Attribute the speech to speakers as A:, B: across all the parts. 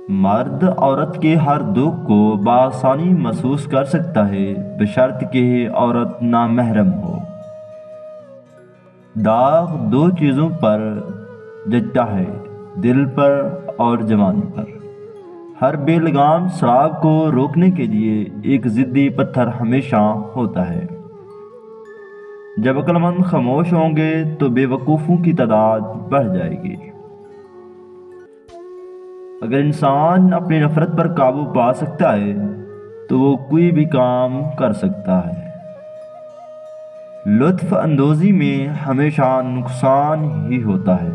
A: مرد عورت کے ہر دکھ کو بآسانی محسوس کر سکتا ہے بشرط کہ عورت نامحرم ہو۔ داغ دو چیزوں پر جچتا ہے، دل پر اور جوانی پر۔ ہر بے لگام سراب کو روکنے کے لیے ایک ضدی پتھر ہمیشہ ہوتا ہے۔ جب عقل مند خاموش ہوں گے تو بے وقوفوں کی تعداد بڑھ جائے گی۔ اگر انسان اپنی نفرت پر قابو پا سکتا ہے تو وہ کوئی بھی کام کر سکتا ہے۔ لطف اندوزی میں ہمیشہ نقصان ہی ہوتا ہے۔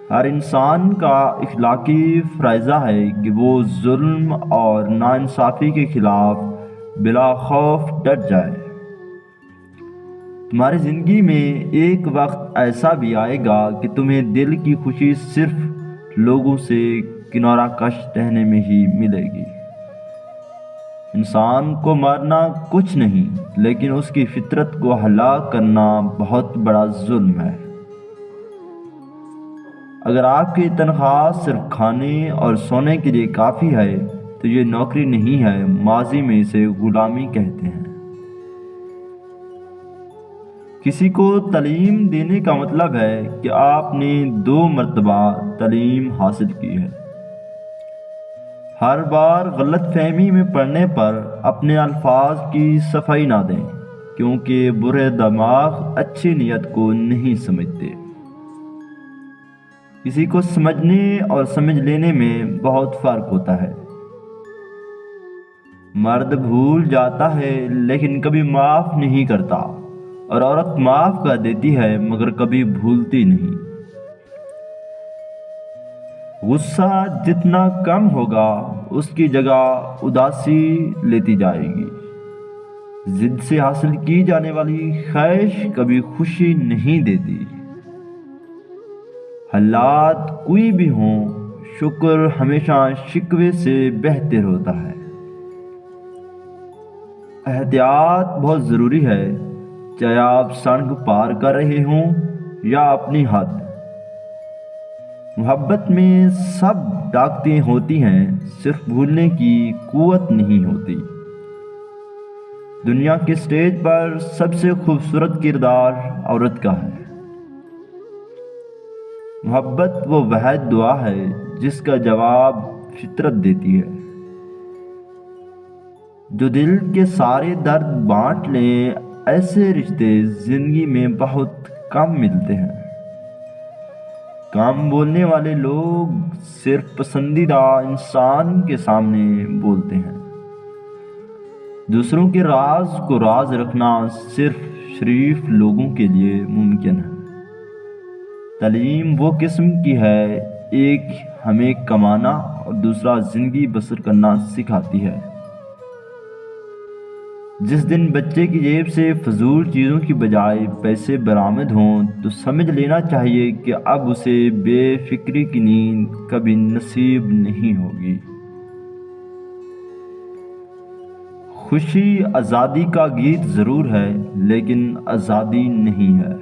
A: ہر انسان کا اخلاقی فرائضہ ہے کہ وہ ظلم اور ناانصافی کے خلاف بلا خوف ڈٹ جائے۔ تمہاری زندگی میں ایک وقت ایسا بھی آئے گا کہ تمہیں دل کی خوشی صرف لوگوں سے کنارہ کش رہنے میں ہی ملے گی۔ انسان کو مارنا کچھ نہیں، لیکن اس کی فطرت کو ہلاک کرنا بہت بڑا ظلم ہے۔ اگر آپ کی تنخواہ صرف کھانے اور سونے کے لیے کافی ہے تو یہ نوکری نہیں ہے، ماضی میں اسے غلامی کہتے ہیں۔ کسی کو تعلیم دینے کا مطلب ہے کہ آپ نے 2 مرتبہ تعلیم حاصل کی ہے۔ ہر بار غلط فہمی میں پڑنے پر اپنے الفاظ کی صفائی نہ دیں، کیونکہ برے دماغ اچھی نیت کو نہیں سمجھتے۔ کسی کو سمجھنے اور سمجھ لینے میں بہت فرق ہوتا ہے۔ مرد بھول جاتا ہے لیکن کبھی معاف نہیں کرتا، اور عورت معاف کر دیتی ہے مگر کبھی بھولتی نہیں۔ غصہ جتنا کم ہوگا اس کی جگہ اداسی لیتی جائے گی۔ ضد سے حاصل کی جانے والی خواہش کبھی خوشی نہیں دیتی۔ حالات کوئی بھی ہوں، شکر ہمیشہ شکوے سے بہتر ہوتا ہے۔ احتیاط بہت ضروری ہے، چاہے آپ سڑک پار کر رہے ہوں یا اپنی حد۔ محبت میں سب طاقتیں ہوتی ہیں، صرف بھولنے کی قوت نہیں ہوتی۔ دنیا کے سٹیج پر سب سے خوبصورت کردار عورت کا ہے۔ محبت وہ واحد دعا ہے جس کا جواب فطرت دیتی ہے۔ جو دل کے سارے درد بانٹ لیں، ایسے رشتے زندگی میں بہت کم ملتے ہیں۔ کم بولنے والے لوگ صرف پسندیدہ انسان کے سامنے بولتے ہیں۔ دوسروں کے راز کو راز رکھنا صرف شریف لوگوں کے لیے ممکن ہے۔ تعلیم وہ قسم کی ہے، ایک ہمیں کمانا اور دوسرا زندگی بسر کرنا سکھاتی ہے۔ جس دن بچے کی جیب سے فضول چیزوں کی بجائے پیسے برآمد ہوں تو سمجھ لینا چاہیے کہ اب اسے بے فکری کی نیند کبھی نصیب نہیں ہوگی۔ خوشی آزادی کا گیت ضرور ہے، لیکن آزادی نہیں ہے۔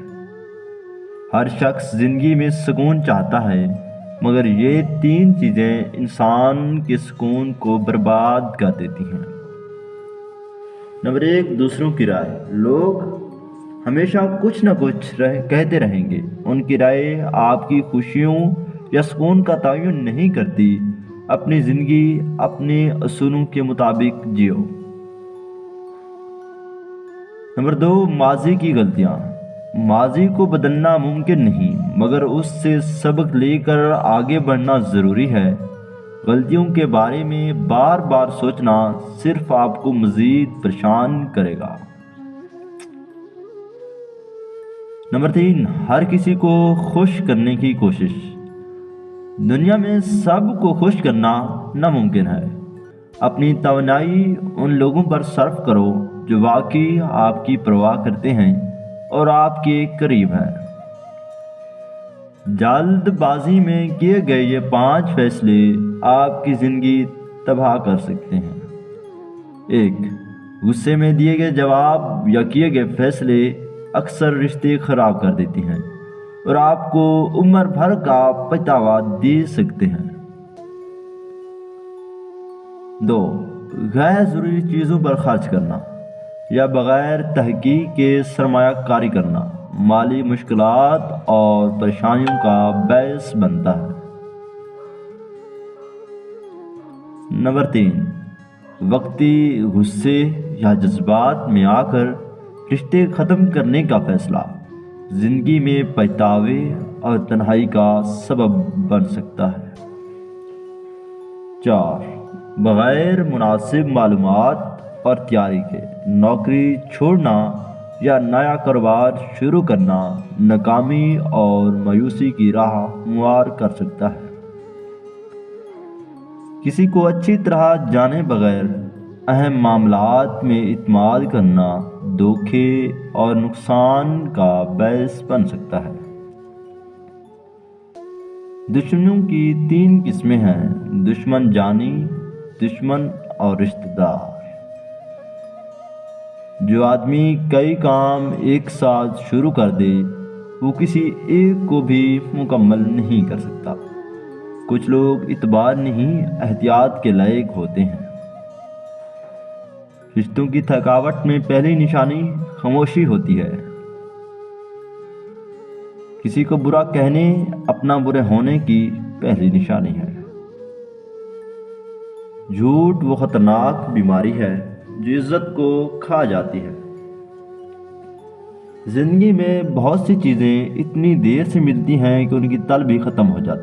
A: ہر شخص زندگی میں سکون چاہتا ہے، مگر یہ 3 چیزیں انسان کے سکون کو برباد کر دیتی ہیں۔ نمبر 1، دوسروں کی رائے۔ لوگ ہمیشہ کچھ نہ کچھ کہتے رہیں گے۔ ان کی رائے آپ کی خوشیوں یا سکون کا تعین نہیں کرتی۔ اپنی زندگی اپنے اصولوں کے مطابق جیو۔ نمبر 2، ماضی کی غلطیاں۔ ماضی کو بدلنا ممکن نہیں، مگر اس سے سبق لے کر آگے بڑھنا ضروری ہے۔ غلطیوں کے بارے میں بار بار سوچنا صرف آپ کو مزید پریشان کرے گا۔ نمبر 3، ہر کسی کو خوش کرنے کی کوشش۔ دنیا میں سب کو خوش کرنا ناممکن ہے۔ اپنی توانائی ان لوگوں پر صرف کرو جو واقعی آپ کی پرواہ کرتے ہیں اور آپ کے قریب ہیں۔ جلد بازی میں کیے گئے یہ 5 فیصلے آپ کی زندگی تباہ کر سکتے ہیں۔ 1، غصے میں دیے گئے جواب یا کیے گئے فیصلے اکثر رشتے خراب کر دیتی ہیں اور آپ کو عمر بھر کا پچھتاوا دے سکتے ہیں۔ 2. غیر ضروری چیزوں پر خرچ کرنا یا بغیر تحقیق کے سرمایہ کاری کرنا مالی مشکلات اور پریشانیوں کا باعث بنتا ہے۔ نمبر 3. وقتی غصے یا جذبات میں آ کر رشتے ختم کرنے کا فیصلہ زندگی میں پچھتاوے اور تنہائی کا سبب بن سکتا ہے۔ 4. بغیر مناسب معلومات اور تیاری کے نوکری چھوڑنا یا نیا کاروبار شروع کرنا ناکامی اور مایوسی کی راہ ہموار کر سکتا ہے۔ کسی کو اچھی طرح جانے بغیر اہم معاملات میں اعتماد کرنا دھوکے اور نقصان کا باعث بن سکتا ہے۔ دشمنوں کی 3 قسمیں ہیں: دشمن جانی، دشمن اور رشتہ دار۔ جو آدمی کئی کام ایک ساتھ شروع کر دے وہ کسی ایک کو بھی مکمل نہیں کر سکتا۔ کچھ لوگ اعتبار نہیں احتیاط کے لائق ہوتے ہیں۔ رشتوں کی تھکاوٹ میں پہلی نشانی خاموشی ہوتی ہے۔ کسی کو برا کہنے اپنا برے ہونے کی پہلی نشانی ہے۔ جھوٹ وہ خطرناک بیماری ہے جو عزت کو کھا جاتی ہے۔ زندگی میں بہت سی چیزیں اتنی دیر سے ملتی ہیں کہ ان کی طلب بھی ختم ہو جاتی ہے۔